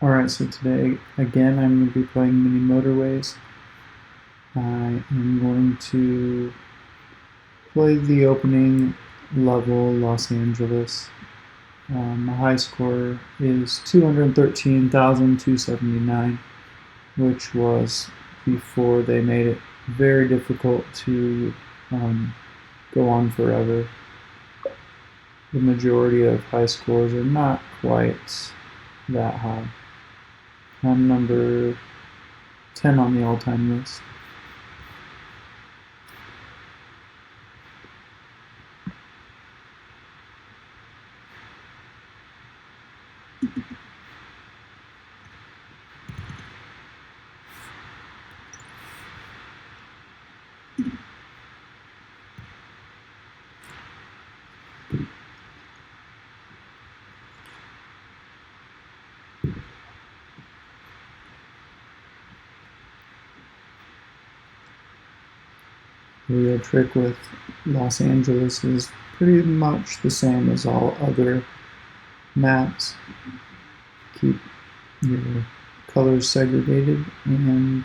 Alright, so today, again, I'm going to be playing Mini Motorways. I am going to play the opening level, Los Angeles. My high score is 213,279, which was before they made it very difficult to go on forever. The majority of high scores are not quite that high. I'm number 10 on the all-time list. The real trick with Los Angeles is pretty much the same as all other maps. Keep your colors segregated and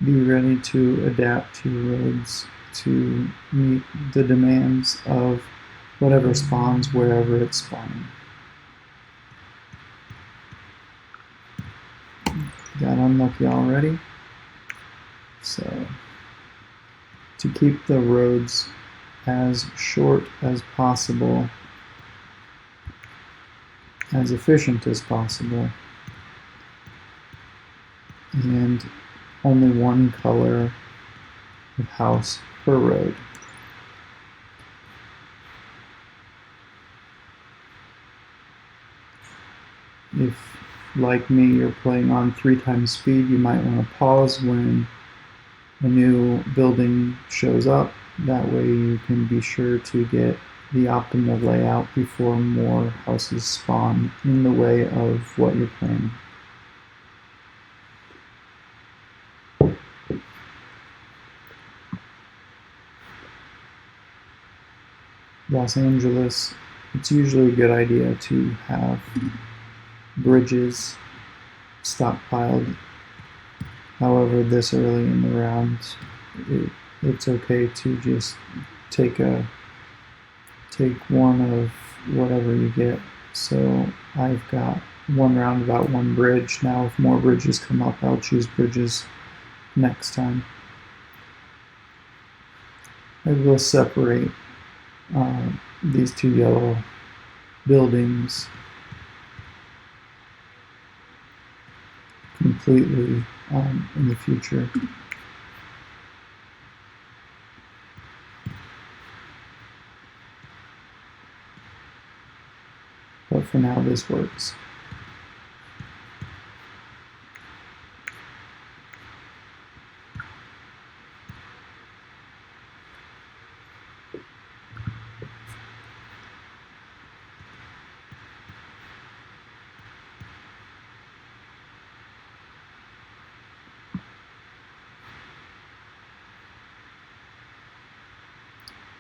be ready to adapt your roads to meet the demands of whatever spawns wherever it's spawning. Got unlucky already. So to keep the roads as short as possible, as efficient as possible, and only one color of house per road. If, like me, you're playing on 3 times speed, you might want to pause when a new building shows up. That way you can be sure to get the optimal layout before more houses spawn in the way of what you're planning. Los Angeles, it's usually a good idea to have bridges stockpiled. However, this early in the round, it's okay to just take one of whatever you get. So I've got one roundabout, one bridge. Now if more bridges come up, I'll choose bridges next time. I will separate these 2 yellow buildings completely in the future. But for now, this works.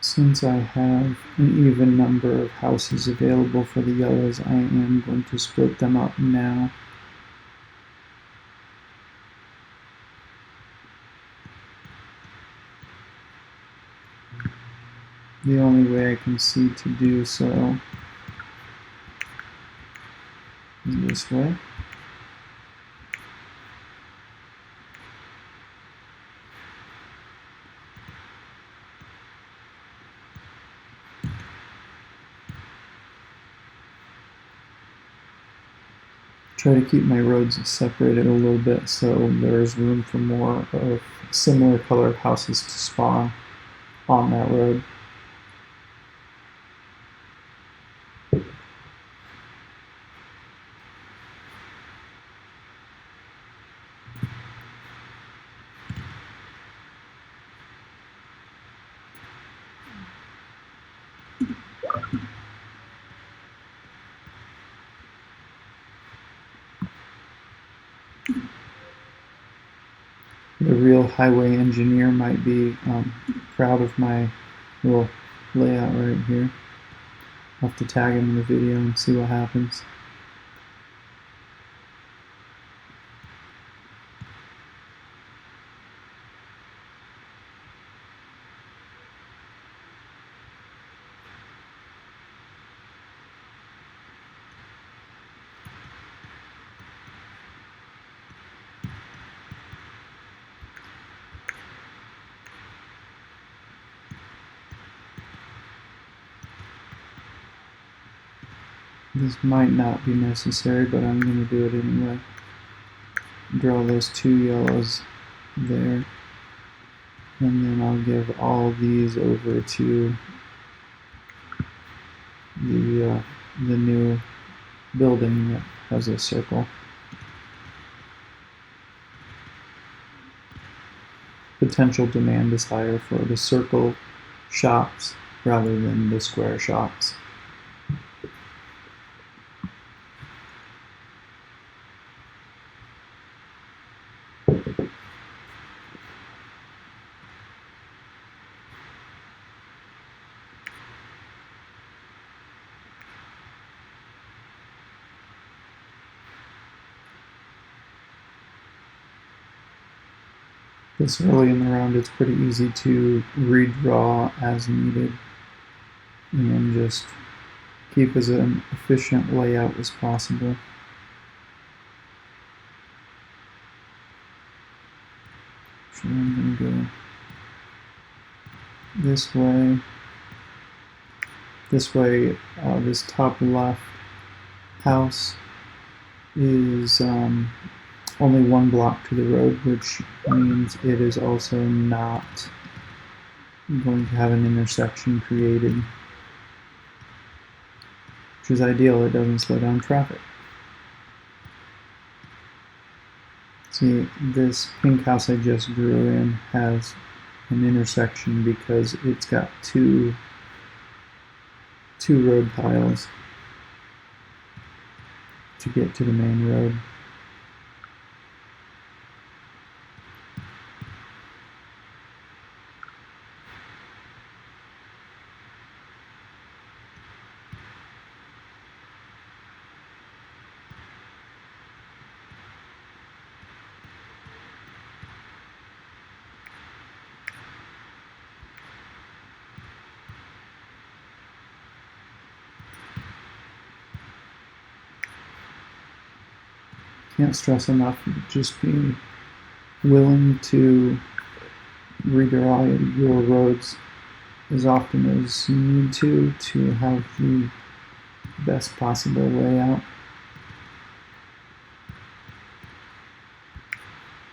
Since I have an even number of houses available for the yellows, I am going to split them up now. The only way I can see to do so is this way. Try to keep my roads separated a little bit so there's room for more of similar colored houses to spawn on that road. The real highway engineer might be proud of my little layout right here. I'll have to tag him in the video and see what happens. This might not be necessary, but I'm going to do it anyway. Draw those 2 yellows there, and then I'll give all these over to the new building that has a circle. Potential demand is higher for the circle shops rather than the square shops. This early in the round, it's pretty easy to redraw as needed and just keep as an efficient layout as possible. So I'm going to go this way. This way, this top left house is only 1 block to the road, which means it is also not going to have an intersection created, which is ideal. It doesn't slow down traffic. See, this pink house I just drew in has an intersection because it's got two road tiles to get to the main road. Can't stress enough just being willing to redraw your roads as often as you need to have the best possible layout.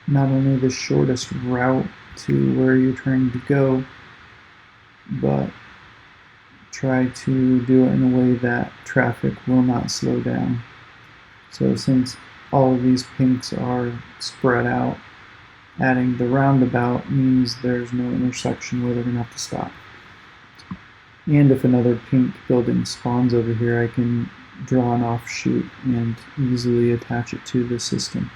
Not only the shortest route to where you're trying to go, but try to do it in a way that traffic will not slow down. So since all of these pinks are spread out, adding the roundabout means there's no intersection where they're going to have to stop. And if another pink building spawns over here, I can draw an offshoot and easily attach it to the system.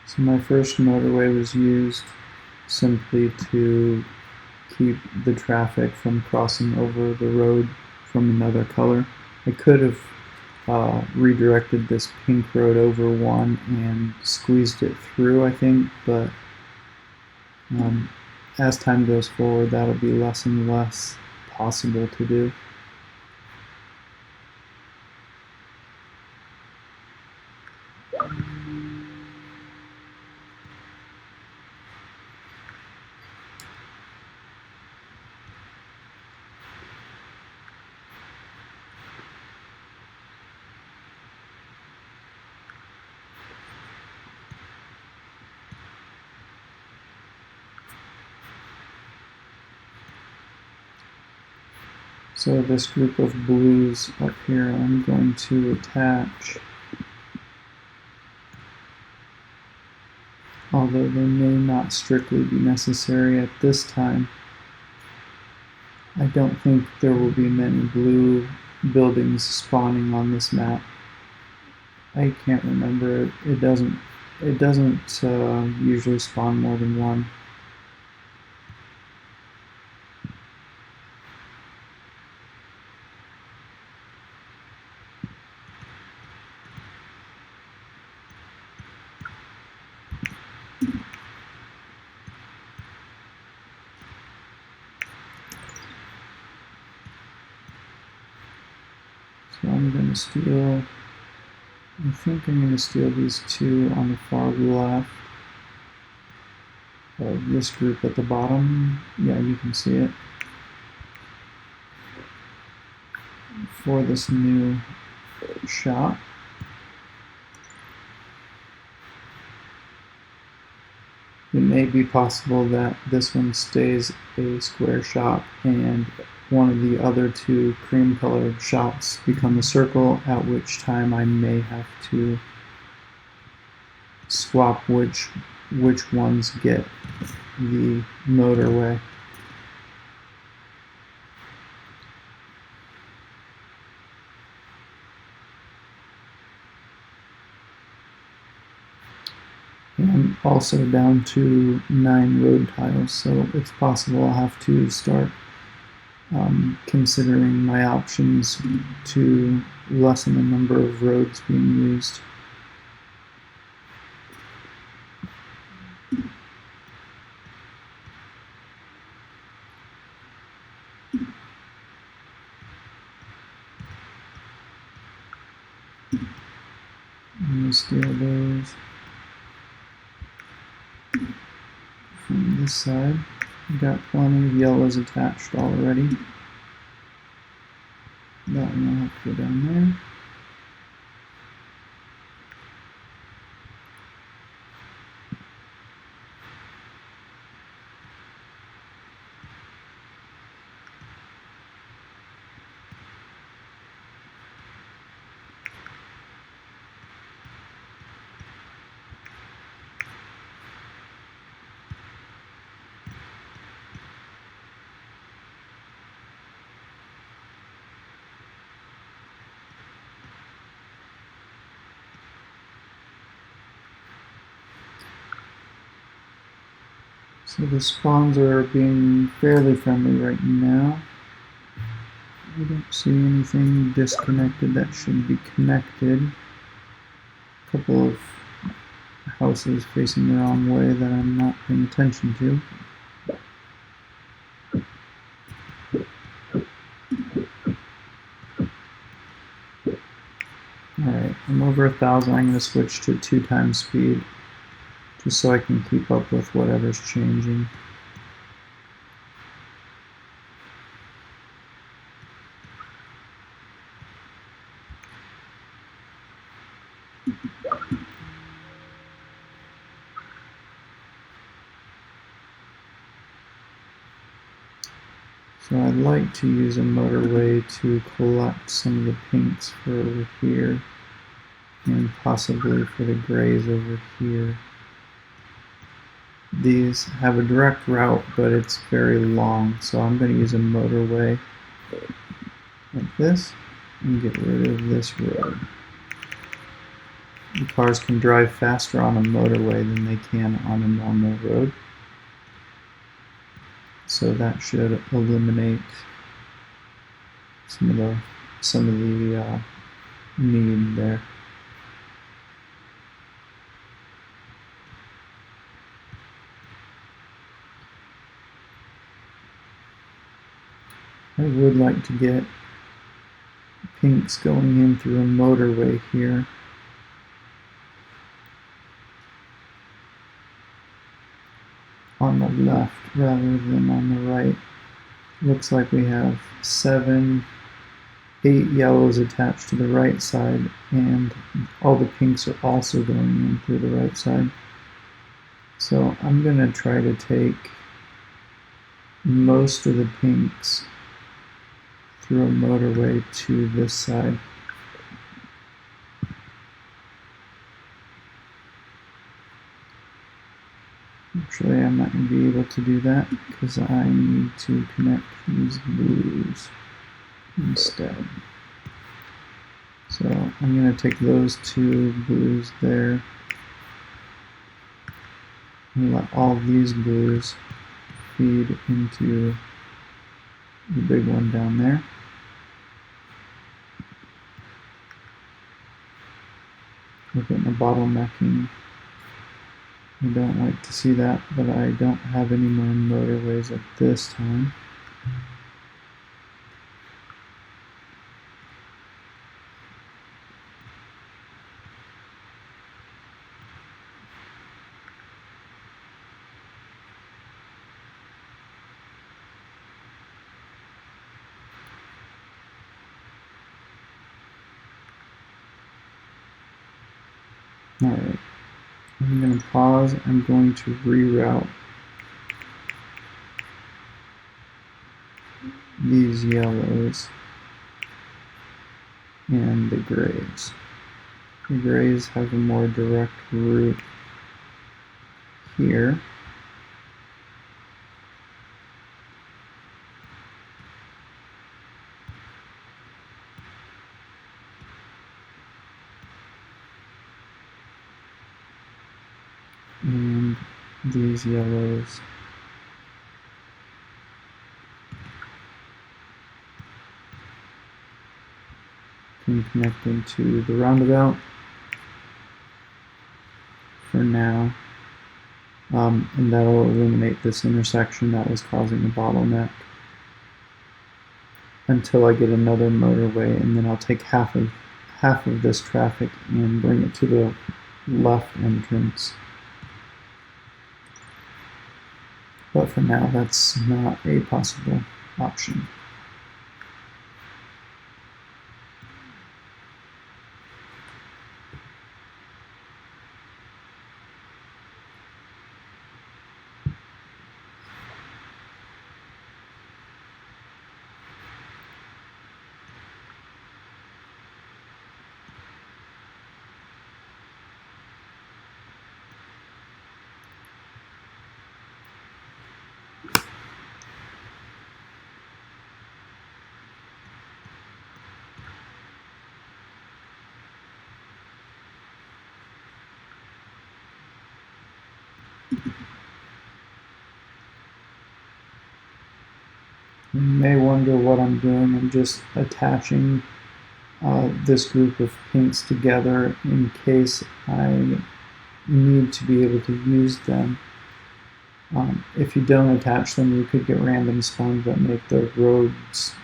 So my first motorway was used simply to keep the traffic from crossing over the road from another color. I could have redirected this pink road over one and squeezed it through, I think, but as time goes forward, that'll be less and less possible to do. So this group of blues up here I'm going to attach, although they may not strictly be necessary at this time. I don't think there will be many blue buildings spawning on this map. I can't remember. It doesn't usually spawn more than one. So I'm going to steal, I think I'm going to steal these two on the far left of this group at the bottom. Yeah, you can see it. For this new shop. It may be possible that this one stays a square shop and one of the other two cream colored shops become a circle, at which time I may have to swap which ones get the motorway. And I'm also down to 9 road tiles, so it's possible I'll have to start considering my options to lessen the number of roads being used. I'm going to steal those from this side. Got plenty of yellows attached already. That one will have to go down there. So the spawns are being fairly friendly right now. I don't see anything disconnected that should be connected. A couple of houses facing the wrong way that I'm not paying attention to. Alright, I'm over 1,000. I'm going to switch to 2 times speed just so I can keep up with whatever's changing. So I'd like to use a motorway to collect some of the pinks for over here and possibly for the grays over here. These have a direct route, but it's very long, so I'm going to use a motorway like this and get rid of this road. The cars can drive faster on a motorway than they can on a normal road, so that should eliminate some of the need there. I would like to get pinks going in through a motorway here. On the left rather than on the right. Looks like we have 8 yellows attached to the right side, and all the pinks are also going in through the right side. So I'm going to try to take most of the pinks through a motorway to this side. Actually, I'm not going to be able to do that because I need to connect these blues instead. So I'm going to take those two blues there and let all these blues feed into the big one down there. We're getting a bottlenecking. I don't like to see that, but I don't have any more motorways at this time. Alright, I'm going to pause. I'm going to reroute these yellows and the grays. The grays have a more direct route here. And these yellows can connect into the roundabout for now. And that'll eliminate this intersection that was causing a bottleneck until I get another motorway, and then I'll take half of this traffic and bring it to the left entrance. But for now, that's not a possible option. You may wonder what I'm doing. I'm just attaching this group of pinks together in case I need to be able to use them. If you don't attach them, you could get random spawns that make the roads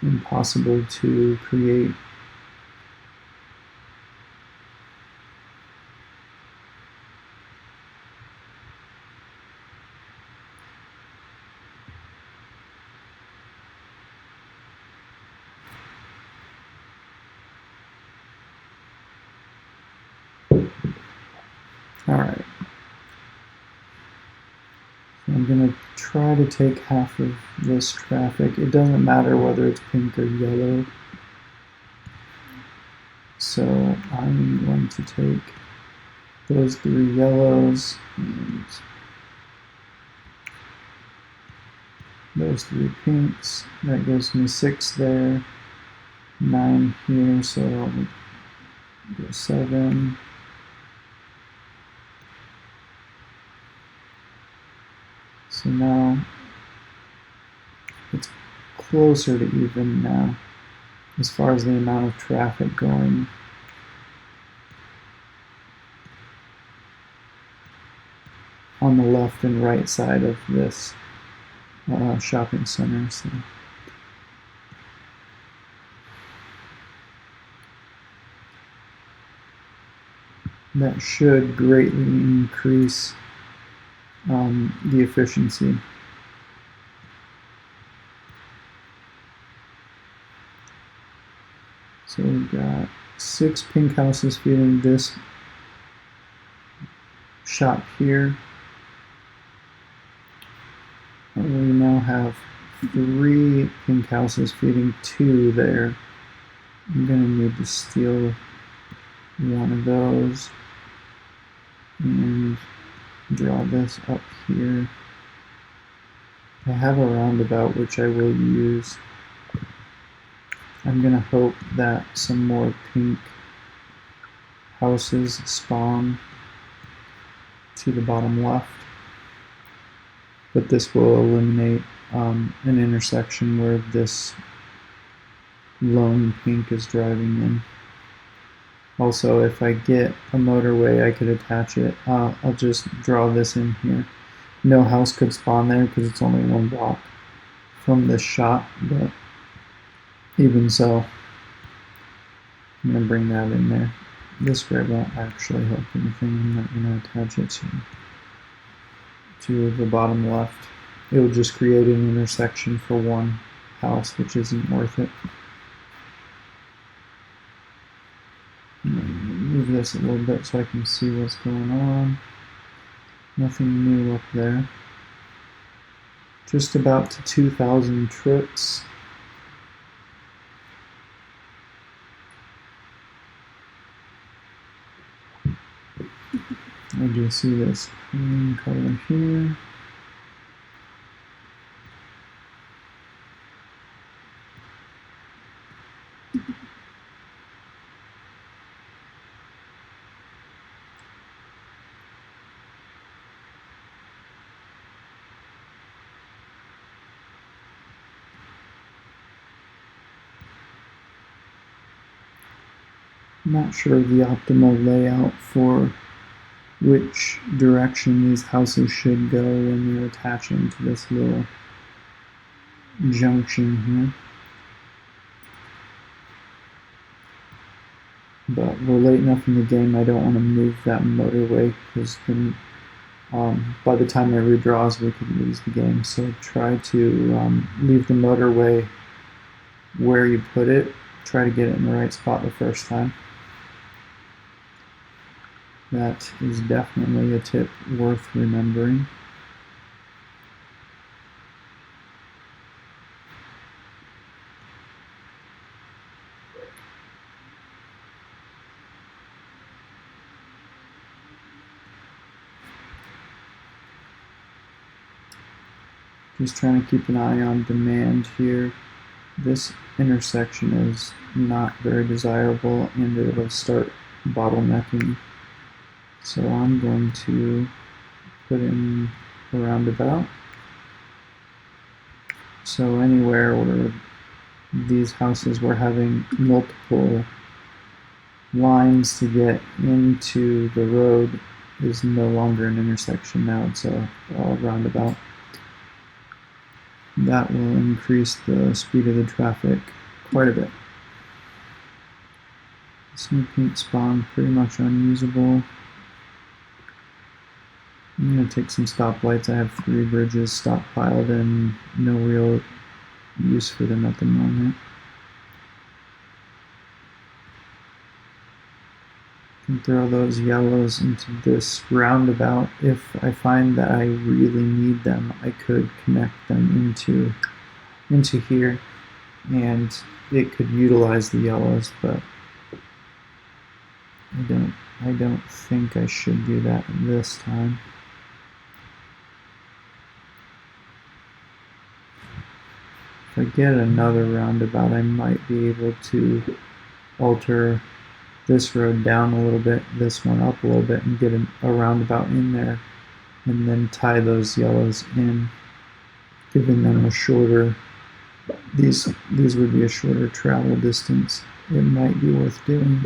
impossible to create. Alright. So I'm going to try to take half of this traffic. It doesn't matter whether it's pink or yellow. So I'm going to take those 3 yellows and those 3 pinks. That gives me 6 there, 9 here, so I'll go 7. So now it's closer to even now as far as the amount of traffic going. On the left and right side of this shopping center. So that should greatly increase the efficiency. So we've got 6 pink houses feeding this shop here. And we now have 3 pink houses feeding 2 there. I'm gonna need to steal one of those and draw this up here. I have a roundabout which I will use. I'm gonna hope that some more pink houses spawn to the bottom left, but this will eliminate an intersection where this lone pink is driving in. Also, if I get a motorway, I could attach it. I'll just draw this in here. No house could spawn there because it's only 1 block from this shot, but even so, I'm going to bring that in there. This gray won't actually help anything. I'm not going to attach it to the bottom left. It will just create an intersection for 1 house, which isn't worth it. Move this a little bit so I can see what's going on. Nothing new up there. Just about to 2,000 trips. I do see this green color here. I'm not sure the optimal layout for which direction these houses should go when they're attaching to this little junction here. But we're late enough in the game, I don't want to move that motorway because then by the time it redraws we could lose the game. So try to leave the motorway where you put it. Try to get it in the right spot the first time. That is definitely a tip worth remembering. Just trying to keep an eye on demand here. This intersection is not very desirable and it will start bottlenecking. So I'm going to put in a roundabout. So anywhere where these houses were having multiple lines to get into the road is no longer an intersection. Now it's a roundabout. That will increase the speed of the traffic quite a bit. This new pink spawn pretty much unusable. I'm going to take some stoplights. I have 3 bridges stockpiled and no real use for them at the moment. Can throw those yellows into this roundabout. If I find that I really need them, I could connect them into here and it could utilize the yellows, but I don't think I should do that this time. If I get another roundabout, I might be able to alter this road down a little bit, this one up a little bit, and get a roundabout in there, and then tie those yellows in, giving them a shorter, these would be a shorter travel distance. It might be worth doing.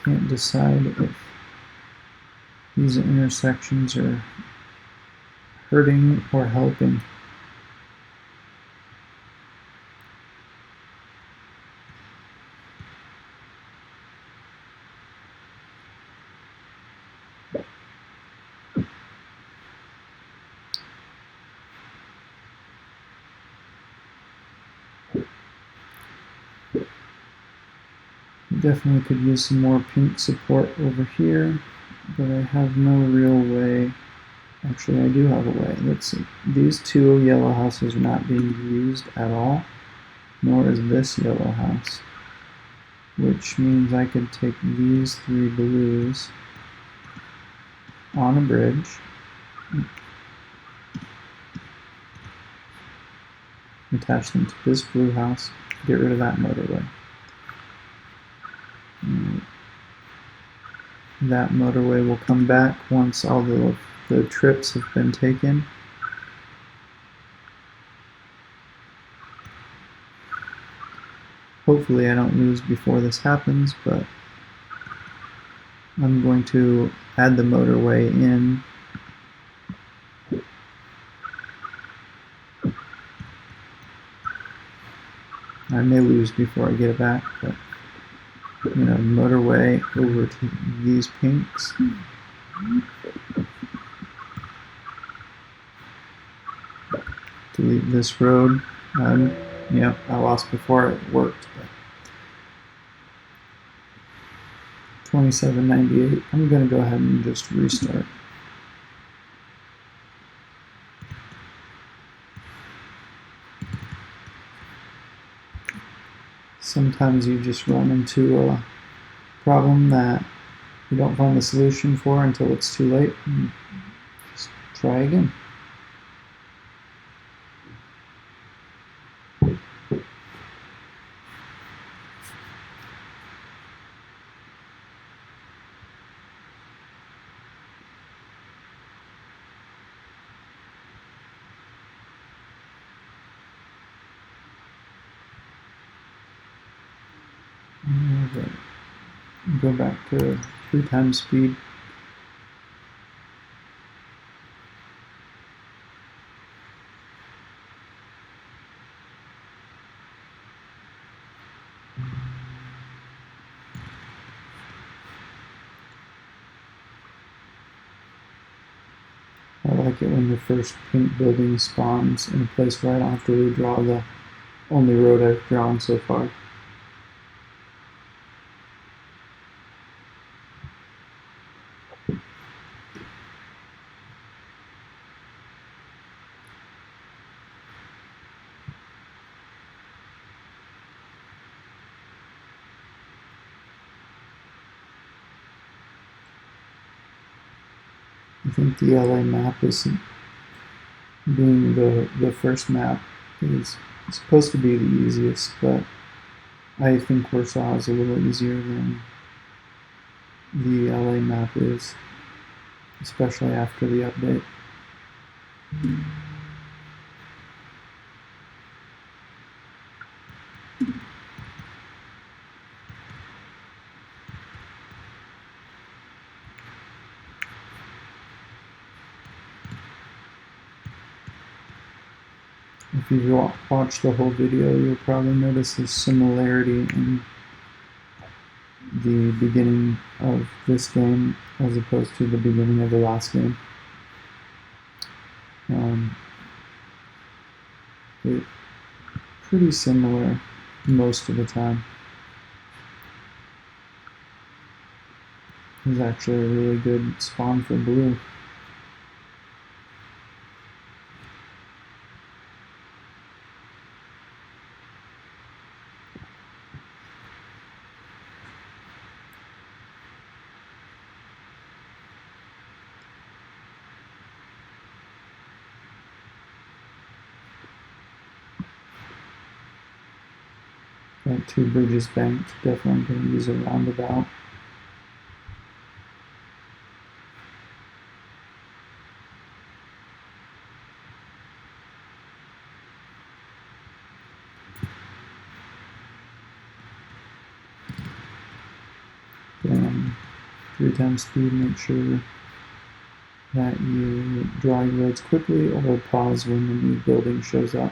Can't decide if these intersections are hurting or helping. Definitely could use some more pink support over here, but I have no real way. Actually, I do have a way. Let's see. These two yellow houses are not being used at all, nor is this yellow house, which means I could take these three blues on a bridge, attach them to this blue house, get rid of that motorway. That motorway will come back once all the trips have been taken. Hopefully I don't lose before this happens, but I'm going to add the motorway in. I may lose before I get it back, but I'm going to motorway over to these pinks. Delete this road. Yep, I lost before it worked. But 2798. I'm going to go ahead and just restart. Sometimes you just run into a problem that you don't find the solution for until it's too late. Just try again. Go back to 3 times speed. I like it when the first pink building spawns in a place where I don't have to redraw the only road I've drawn so far. I think the LA map is, being the first map, is supposed to be the easiest, but I think Warsaw is a little easier than the LA map is, especially after the update. If you've watched the whole video, you'll probably notice a similarity in the beginning of this game as opposed to the beginning of the last game. It's pretty similar most of the time. It's actually a really good spawn for blue. Got 2 bridges banked, definitely going to use a roundabout. Then 3 times speed, make sure that you draw your roads quickly or pause when the new building shows up.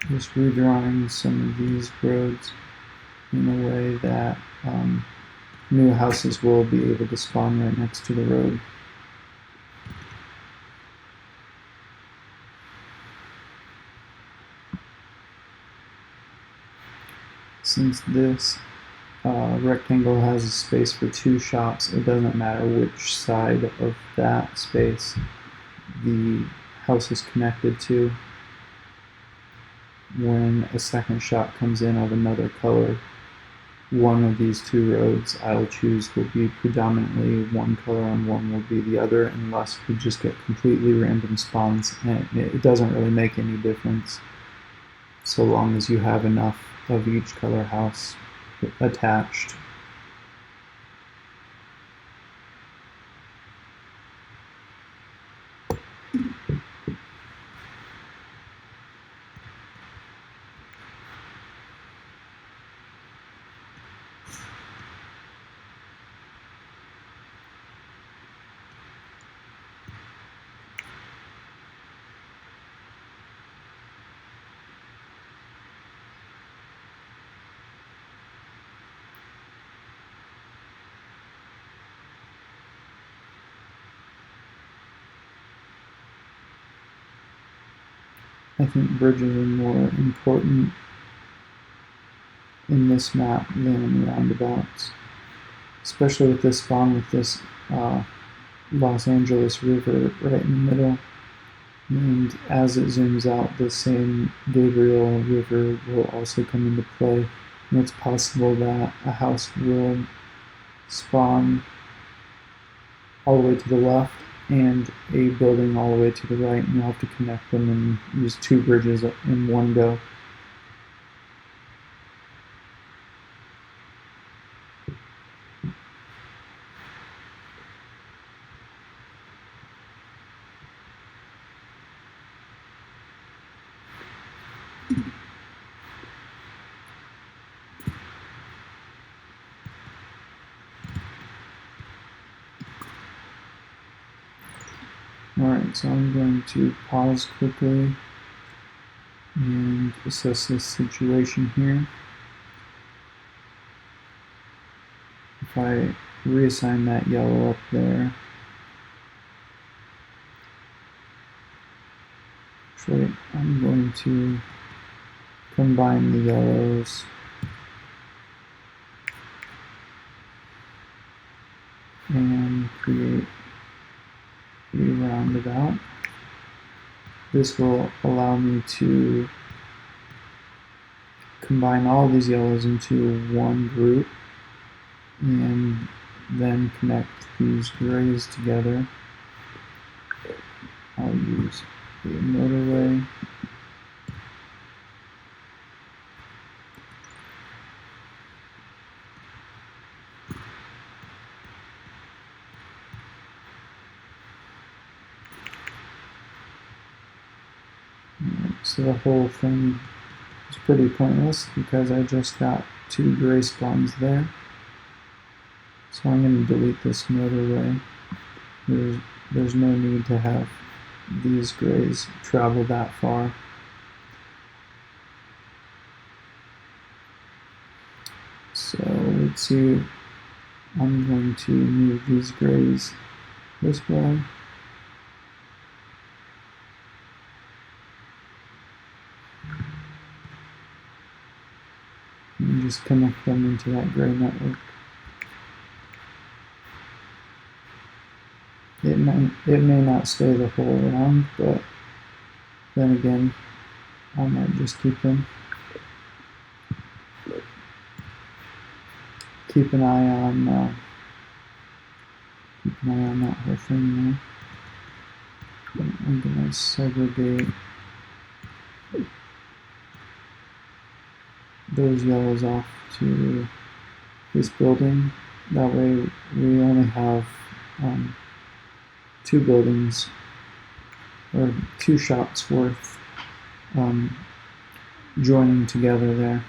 just redrawing some of these roads in a way that new houses will be able to spawn right next to the road. Since this rectangle has a space for 2 shops, it doesn't matter which side of that space the house is connected to. When a second shop comes in of another color, one of these 2 roads I'll choose will be predominantly one color and one will be the other, unless we just get completely random spawns, and it doesn't really make any difference so long as you have enough of each color house attached. I think bridges are more important in this map than roundabouts, especially with this spawn with this Los Angeles River right in the middle. And as it zooms out, the same Gabriel River will also come into play. And it's possible that a house will spawn all the way to the left and a building all the way to the right, and you'll have to connect them and use 2 bridges in one go. Alright, so I'm going to pause quickly and assess this situation here. If I reassign that yellow up there, actually I'm going to combine the yellows and create a roundabout. This will allow me to combine all these yellows into one group and then connect these grays together. I'll use a motorway. So the whole thing is pretty pointless because I just got 2 gray spawns there. So I'm going to delete this motorway. There's no need to have these grays travel that far. So let's see, I'm going to move these grays this way. And just connect them into that gray network. It may not stay the whole round, but then again, I might just keep them. Keep an eye on that whole thing there. I'm gonna segregate those yellows off to this building. That way we only have 2 buildings or 2 shops worth joining together there.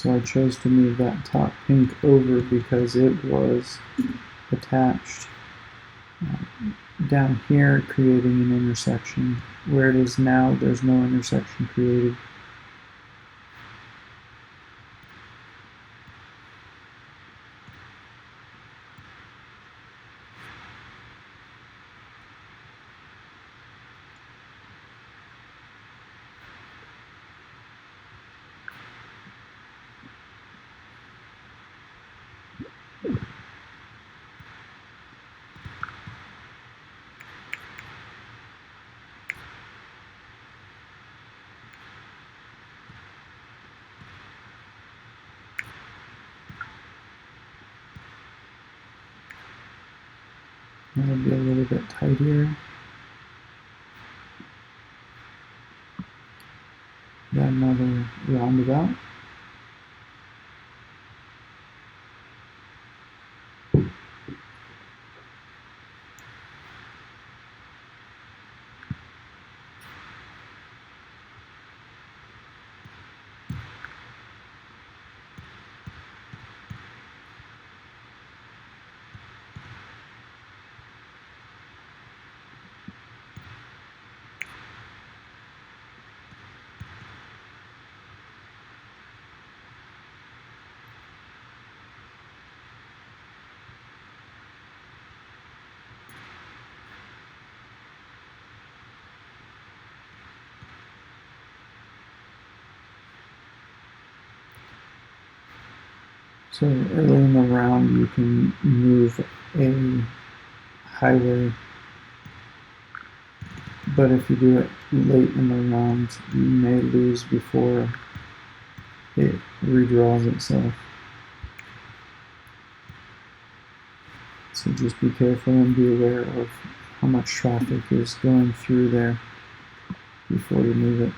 So I chose to move that top pink over because it was attached down here, creating an intersection. Where it is now, there's no intersection created. That'll be a little bit tighter. Got another roundabout. So early in the round, you can move a highway, but if you do it late in the round, you may lose before it redraws itself. So just be careful and be aware of how much traffic is going through there before you move it.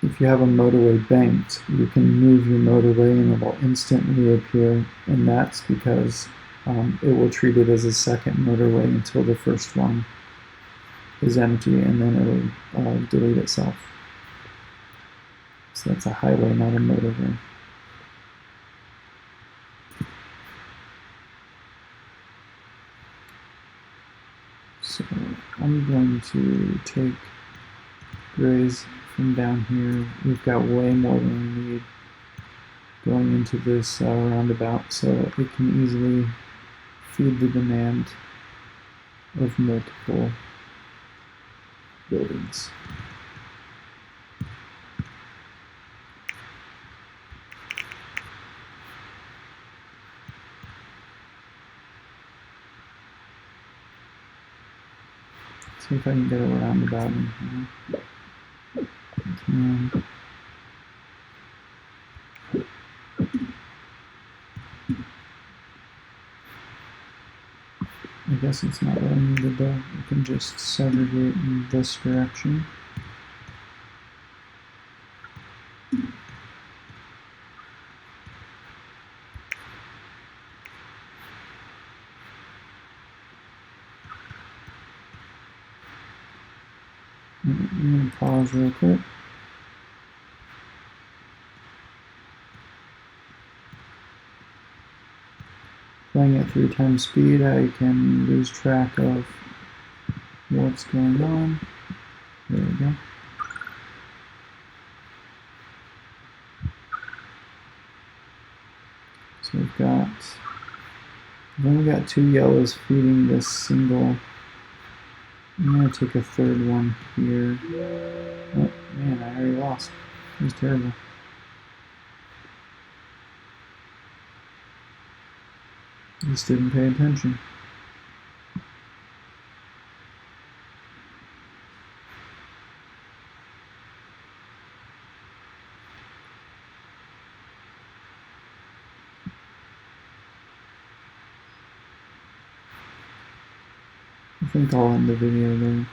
If you have a motorway banked, you can move your motorway and it will instantly appear, and that's because it will treat it as a second motorway until the first one is empty, and then it'll delete itself. So that's a highway, not a motorway. So I'm going to take grays from down here. We've got way more than we need going into this roundabout, so it can easily feed the demand of multiple buildings. See if I can get a roundabout in here. I guess it's not really needed though. You can just segregate in this direction. I'm going to pause real quick. Playing at 3 times speed, I can lose track of what's going on. There we go. So we've only got 2 yellows feeding this single. I'm going to take a third one here. Oh man, I already lost. It was terrible. Just didn't pay attention. I think I'll end the video there.